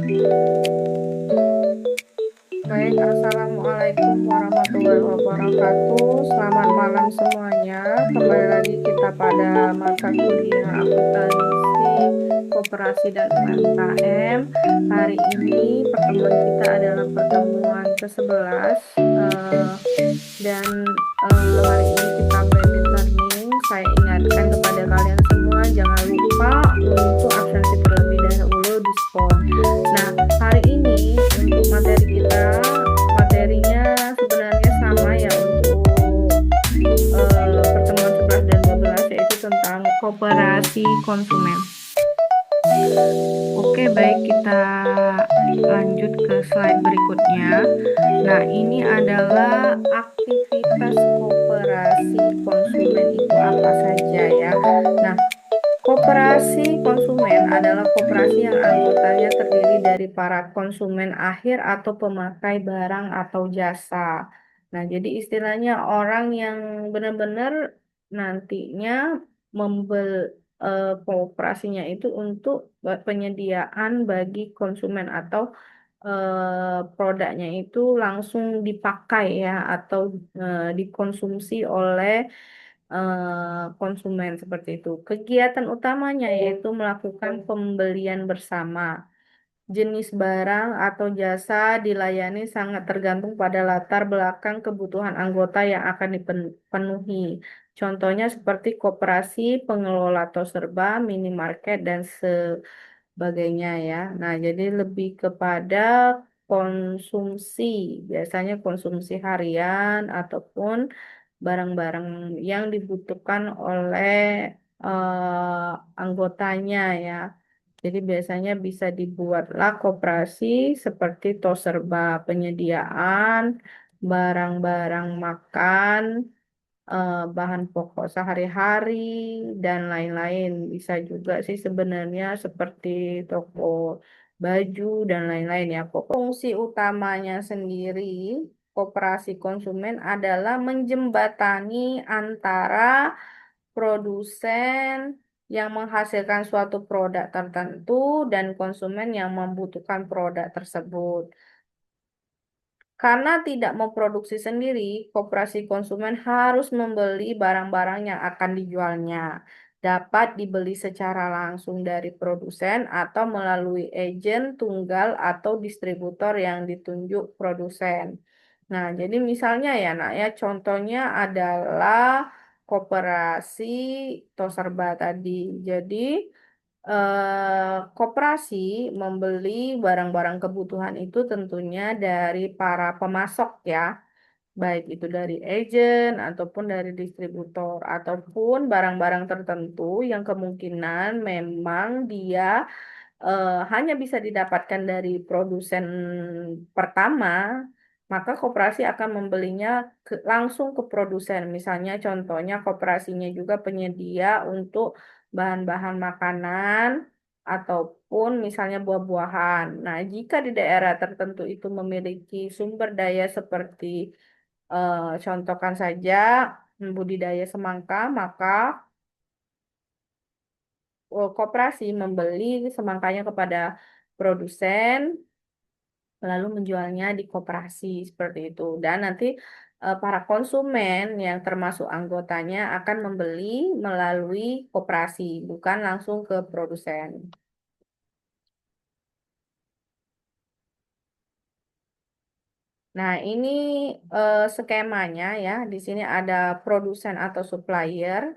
Baik, Assalamualaikum warahmatullahi wabarakatuh. Selamat malam semuanya. Kembali lagi kita pada mata kuliah akuntansi, koperasi dan UMKM. Hari ini pertemuan kita adalah pertemuan ke-11 dan hari ini kita blended learning. Saya ingatkan kepada kalian semua jangan lupa untuk absensi terlebih dahulu di spot. Nah, hari ini untuk materi kita, materinya sebenarnya sama ya untuk pertemuan 11 dan 12, yaitu tentang koperasi konsumen. Oke, baik, kita lanjut ke slide berikutnya. Nah, ini adalah aktivitas koperasi konsumen itu apa saja ya. Nah, koperasi konsumen adalah koperasi yang anggotanya terdiri dari para konsumen akhir atau pemakai barang atau jasa. Nah, jadi istilahnya orang yang benar-benar nantinya membeli kooperasinya itu untuk penyediaan bagi konsumen atau produknya itu langsung dipakai ya atau dikonsumsi oleh konsumen seperti itu. Kegiatan utamanya yaitu melakukan pembelian bersama. Jenis barang atau jasa dilayani sangat tergantung pada latar belakang kebutuhan anggota yang akan dipenuhi. Contohnya seperti koperasi, pengelola toko serba, minimarket, dan sebagainya ya. Nah, jadi lebih kepada konsumsi, biasanya konsumsi harian ataupun barang-barang yang dibutuhkan oleh anggotanya ya. Jadi biasanya bisa dibuatlah koperasi seperti tos serba penyediaan barang-barang makan, bahan pokok sehari-hari, dan lain-lain. Bisa juga sih sebenarnya seperti toko baju dan lain-lain ya. Fungsi utamanya sendiri koperasi konsumen adalah menjembatani antara produsen yang menghasilkan suatu produk tertentu dan konsumen yang membutuhkan produk tersebut. Karena tidak memproduksi sendiri, koperasi konsumen harus membeli barang-barang yang akan dijualnya. Dapat dibeli secara langsung dari produsen atau melalui agen tunggal atau distributor yang ditunjuk produsen. Nah, jadi misalnya ya, nak ya, contohnya adalah koperasi Toserba tadi. Jadi koperasi membeli barang-barang kebutuhan itu tentunya dari para pemasok ya, baik itu dari agen ataupun dari distributor ataupun barang-barang tertentu yang kemungkinan memang dia hanya bisa didapatkan dari produsen pertama, maka koperasi akan membelinya langsung ke produsen. Misalnya contohnya koperasinya juga penyedia untuk bahan-bahan makanan ataupun misalnya buah-buahan. Nah, jika di daerah tertentu itu memiliki sumber daya seperti contohkan saja budidaya semangka, maka koperasi membeli semangkanya kepada produsen lalu menjualnya di koperasi seperti itu. Dan nanti para konsumen yang termasuk anggotanya akan membeli melalui koperasi, bukan langsung ke produsen. Nah, ini skemanya ya. Di sini ada produsen atau supplier.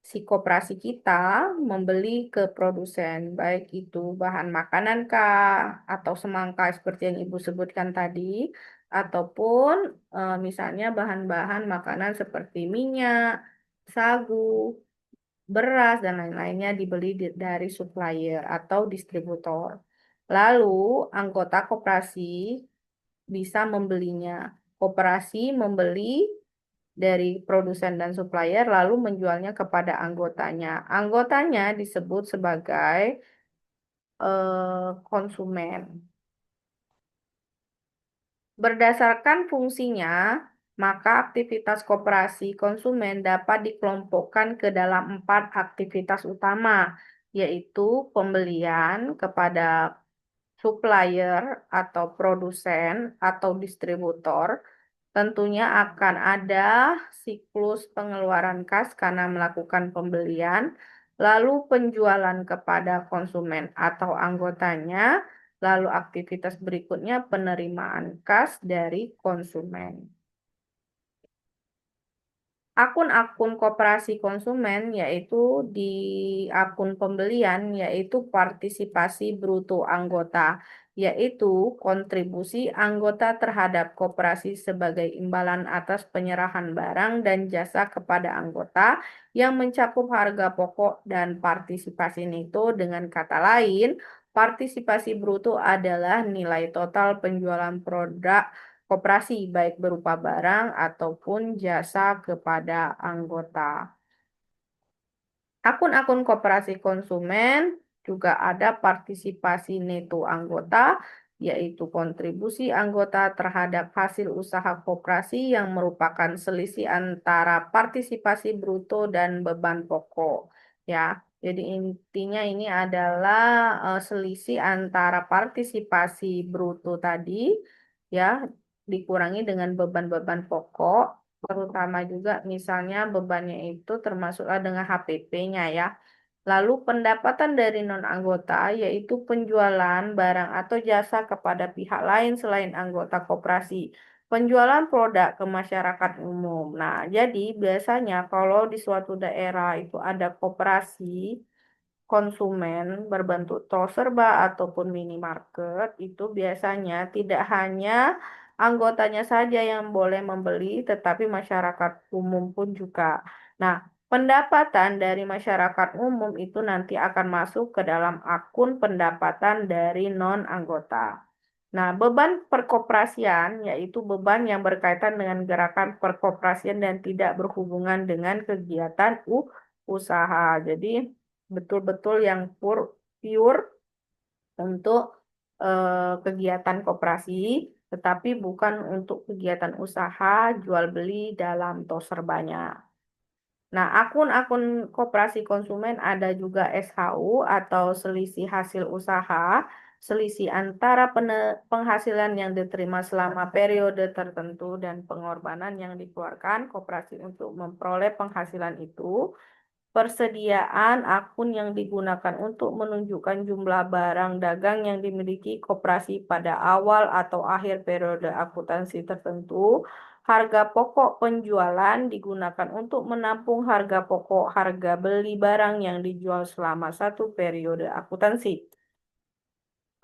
Si koperasi kita membeli ke produsen, baik itu bahan makanan kah, atau semangka seperti yang Ibu sebutkan tadi, ataupun misalnya bahan-bahan makanan seperti minyak, sagu, beras, dan lain-lainnya dibeli dari supplier atau distributor. Lalu, anggota koperasi bisa membelinya. Koperasi membeli dari produsen dan supplier lalu menjualnya kepada anggotanya. Anggotanya disebut sebagai konsumen. Berdasarkan fungsinya, maka aktivitas koperasi konsumen dapat dikelompokkan ke dalam 4 aktivitas utama, yaitu pembelian kepada supplier atau produsen atau distributor, tentunya akan ada siklus pengeluaran kas karena melakukan pembelian, lalu penjualan kepada konsumen atau anggotanya, lalu aktivitas berikutnya penerimaan kas dari konsumen. Akun-akun koperasi konsumen yaitu di akun pembelian yaitu partisipasi bruto anggota, yaitu kontribusi anggota terhadap koperasi sebagai imbalan atas penyerahan barang dan jasa kepada anggota yang mencakup harga pokok dan partisipasi neto. Dengan kata lain, partisipasi bruto adalah nilai total penjualan produk koperasi baik berupa barang ataupun jasa kepada anggota. Akun-akun koperasi konsumen juga ada partisipasi neto anggota, yaitu kontribusi anggota terhadap hasil usaha koperasi yang merupakan selisih antara partisipasi bruto dan beban pokok. Ya, jadi intinya ini adalah selisih antara partisipasi bruto tadi, ya, dikurangi dengan beban-beban pokok, terutama juga misalnya bebannya itu termasuklah dengan HPP-nya ya. Lalu pendapatan dari non-anggota yaitu penjualan barang atau jasa kepada pihak lain selain anggota koperasi. Penjualan produk ke masyarakat umum. Nah, jadi biasanya kalau di suatu daerah itu ada koperasi konsumen berbentuk tol serba ataupun minimarket, itu biasanya tidak hanya anggotanya saja yang boleh membeli, tetapi masyarakat umum pun juga. Nah, pendapatan dari masyarakat umum itu nanti akan masuk ke dalam akun pendapatan dari non-anggota. Nah, beban perkoperasian yaitu beban yang berkaitan dengan gerakan perkoperasian dan tidak berhubungan dengan kegiatan usaha. Jadi, betul-betul yang pure untuk kegiatan koperasi, tetapi bukan untuk kegiatan usaha jual beli dalam toserbannya. Nah, akun-akun koperasi konsumen ada juga SHU atau selisih hasil usaha, selisih antara penghasilan yang diterima selama periode tertentu dan pengorbanan yang dikeluarkan koperasi untuk memperoleh penghasilan itu. Persediaan akun yang digunakan untuk menunjukkan jumlah barang dagang yang dimiliki koperasi pada awal atau akhir periode akuntansi tertentu. Harga pokok penjualan digunakan untuk menampung harga pokok harga beli barang yang dijual selama satu periode akuntansi.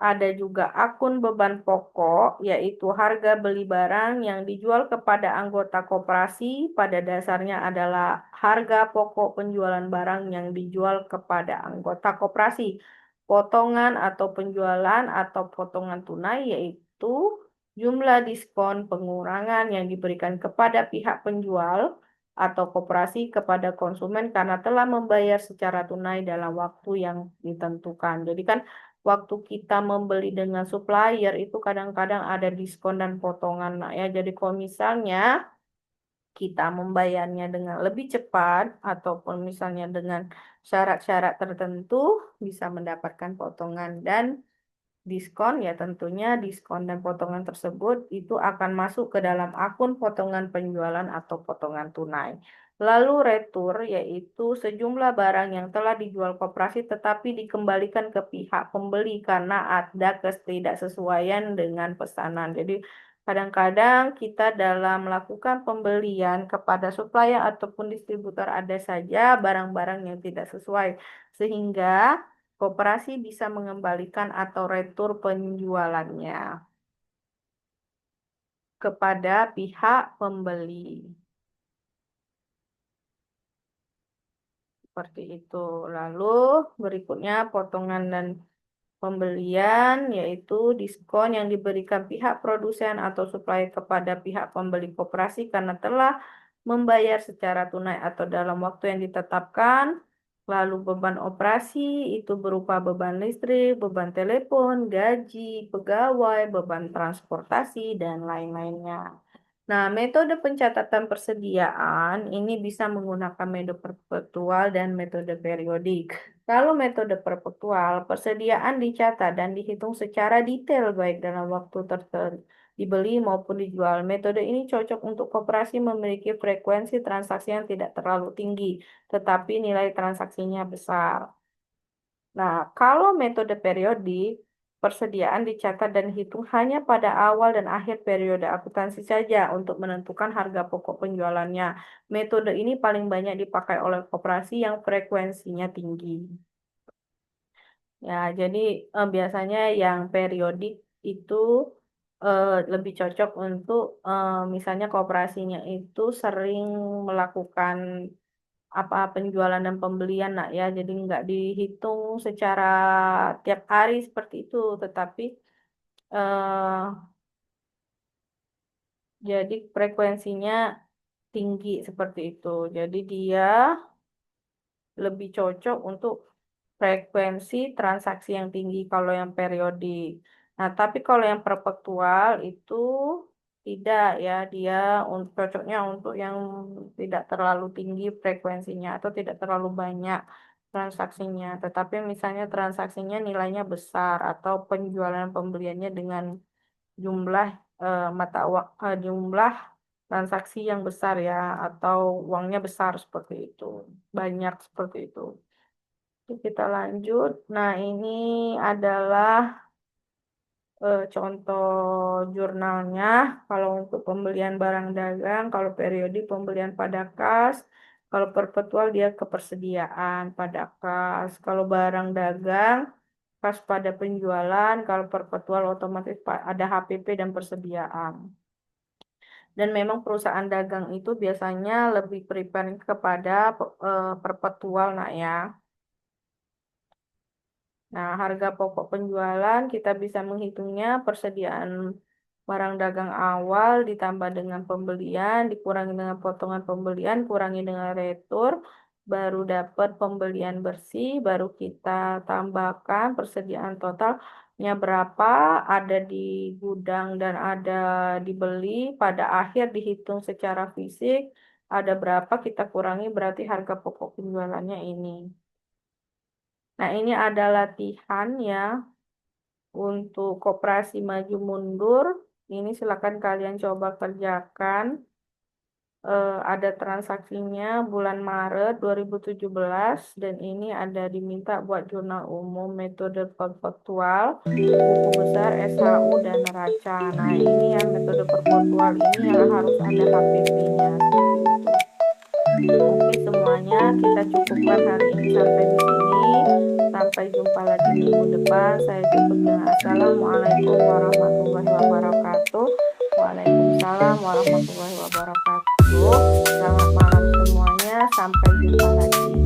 Ada juga akun beban pokok, yaitu harga beli barang yang dijual kepada anggota koperasi pada dasarnya adalah harga pokok penjualan barang yang dijual kepada anggota koperasi. Potongan atau penjualan atau potongan tunai yaitu jumlah diskon pengurangan yang diberikan kepada pihak penjual atau koperasi kepada konsumen karena telah membayar secara tunai dalam waktu yang ditentukan. Jadi kan waktu kita membeli dengan supplier itu kadang-kadang ada diskon dan potongan. Nah, ya, jadi kalau misalnya kita membayarnya dengan lebih cepat ataupun misalnya dengan syarat-syarat tertentu bisa mendapatkan potongan dan diskon, ya tentunya diskon dan potongan tersebut itu akan masuk ke dalam akun potongan penjualan atau potongan tunai. Lalu retur yaitu sejumlah barang yang telah dijual koperasi tetapi dikembalikan ke pihak pembeli karena ada ketidaksesuaian dengan pesanan. Jadi kadang-kadang kita dalam melakukan pembelian kepada supplier ataupun distributor ada saja barang-barang yang tidak sesuai sehingga koperasi bisa mengembalikan atau retur penjualannya kepada pihak pembeli. Seperti itu. Lalu berikutnya potongan dan pembelian yaitu diskon yang diberikan pihak produsen atau supplier kepada pihak pembeli koperasi karena telah membayar secara tunai atau dalam waktu yang ditetapkan. Lalu beban operasi itu berupa beban listrik, beban telepon, gaji, pegawai, beban transportasi, dan lain-lainnya. Nah, metode pencatatan persediaan ini bisa menggunakan metode perpetual dan metode periodik. Kalau metode perpetual, persediaan dicatat dan dihitung secara detail baik dalam waktu tertentu dibeli maupun dijual. Metode ini cocok untuk koperasi memiliki frekuensi transaksi yang tidak terlalu tinggi, tetapi nilai transaksinya besar. Nah, kalau metode periodik, persediaan dicatat dan dihitung hanya pada awal dan akhir periode akuntansi saja untuk menentukan harga pokok penjualannya. Metode ini paling banyak dipakai oleh koperasi yang frekuensinya tinggi. Ya, jadi biasanya yang periodik itu lebih cocok untuk misalnya koperasinya itu sering melakukan apa penjualan dan pembelian nak ya, jadi nggak dihitung secara tiap hari seperti itu, tetapi eh, jadi frekuensinya tinggi seperti itu, jadi dia lebih cocok untuk frekuensi transaksi yang tinggi kalau yang periodik. Nah, tapi kalau yang perpetual itu tidak ya, dia cocoknya untuk yang tidak terlalu tinggi frekuensinya atau tidak terlalu banyak transaksinya. Tetapi misalnya transaksinya nilainya besar atau penjualan pembeliannya dengan jumlah jumlah transaksi yang besar ya atau uangnya besar seperti itu, banyak seperti itu. Oke, kita lanjut. Nah, ini adalah contoh jurnalnya. Kalau untuk pembelian barang dagang, kalau periodik pembelian pada kas, kalau perpetual dia kepersediaan pada kas. Kalau barang dagang, kas pada penjualan, kalau perpetual otomatis ada HPP dan persediaan. Dan memang perusahaan dagang itu biasanya lebih prefer kepada perpetual, nak ya. Nah, harga pokok penjualan kita bisa menghitungnya persediaan barang dagang awal ditambah dengan pembelian, dikurangi dengan potongan pembelian, kurangi dengan retur, baru dapat pembelian bersih, baru kita tambahkan persediaan totalnya berapa, ada di gudang dan ada dibeli, pada akhir dihitung secara fisik, ada berapa kita kurangi berarti harga pokok penjualannya ini. Nah, ini ada latihan ya untuk koperasi maju mundur. Ini silakan kalian coba kerjakan. Ada transaksinya bulan Maret 2017 dan ini ada diminta buat jurnal umum metode perpetual, buku besar, SHU dan neraca. Nah, ini yang metode perpetual ini yang harus ada HPP-nya seperti itu. Oke semuanya, kita cukupkan hari ini sampai di sini. Sampai jumpa lagi minggu depan. Saya tutup dengan Assalamualaikum warahmatullahi wabarakatuh. Waalaikumsalam warahmatullahi wabarakatuh. Selamat malam semuanya. Sampai jumpa lagi.